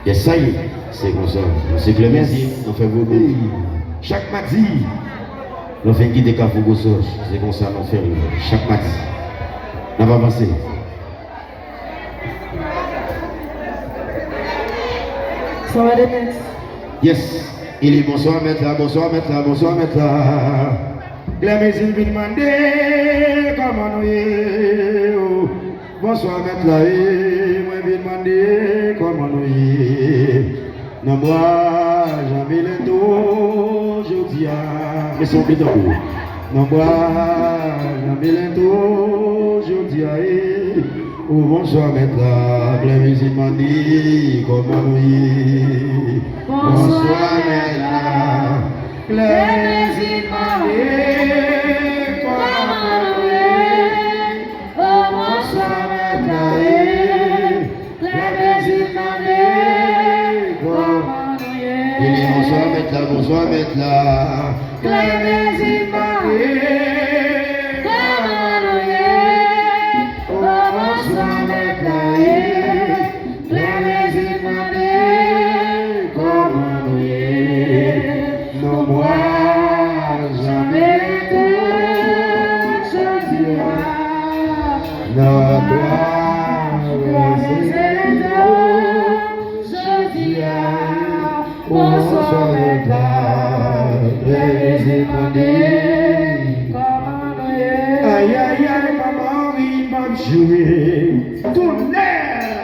Yes, ça y est, c'est comme ça. C'est Clémentine, on fait vos chaque mardi, on fait guider qu'à vos c'est comme ça, on fait chaque mardi. On va avancer. Ça va les mettre. Yes, il est bonsoir, maître là, bonsoir, maître là, bonsoir, maître là. Clémentine vient demander comment nous est. Bonsoir, maître là, moi viens demander comment nous est. Non, moi, jamais le dos, je dis à. Mais c'est oublié de vous. Non, moi, jamais le dos, je dis à. Oh, bonsoir, maître là, Clémentine m'a dit comment nous est. Bonsoir, maître là, Clémentine m'a dit comment nous est. Oh, bonsoir, maître là, Clémentine m'a dit comment nous est. Il dit bonsoir, maître là, bonsoir, maître là, Clémentine m'a dit. Aïe aïe aïe, maman, oui, m'a joué tout l'air.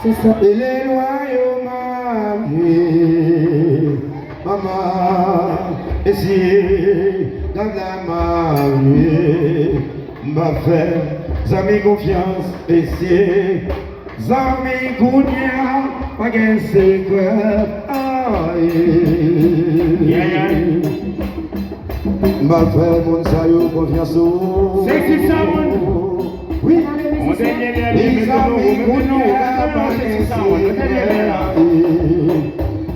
C'est ça. Et les loyaux m'a joué, maman, et si dans la m'a joué, m'a fait, amis confiance, et si, amis gounia, pas qu'un secret, aïe. M'a fait mon saillot confiance au. C'est qui ça, oui. On dernier les amis,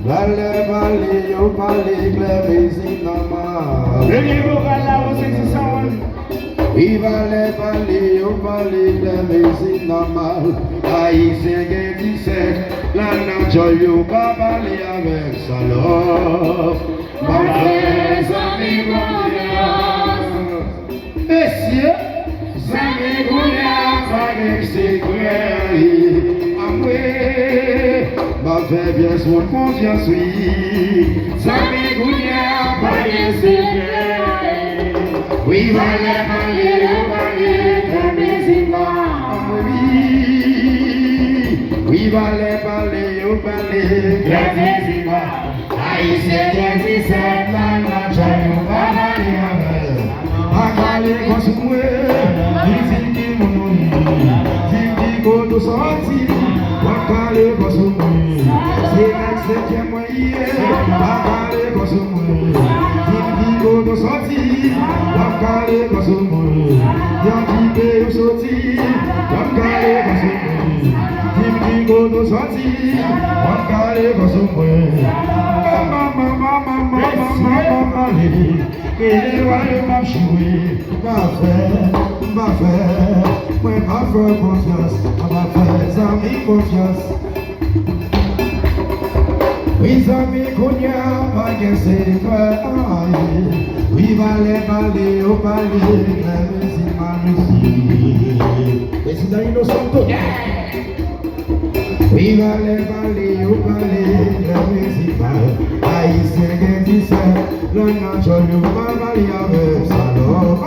Valet, au palais, Clémentine normal. Le vocal là, c'est qui ça, oui, valet, au palais, Clémentine normal. Haïtien qui 17, la nature, yo pas parler avec salope. Ma frère, amis, messieurs, amis, avec ses frères, amoué, ma frère, bien son confiance, oui, amis, avec ses frères, oui, valet, oui, valet, au palais, Haïtien qui 17, la nature, yo pas parler avec. Akale kosumwe, izindi mununi, zindi kodo sorti. Akale kosumwe, c'est septième moyen. Akale kosumwe, zindi kodo sorti. Akale kosumwe, yanti pe sorti. Akale kosumwe, zindi kodo sorti. Akale kosumwe, mama, et les royaumes m'a joué, m'a fait, moi m'a fait confiance, m'a fait amis confiance. Oui, amis cognac, pas qu'un secret, oui, valet, au palais, Clémentine m'a réussi. Et c'est dans l'innocent, oui, valet, au palais, Clémentine m'a Haïtien qui 17, la nature, yo pas parler avec salope.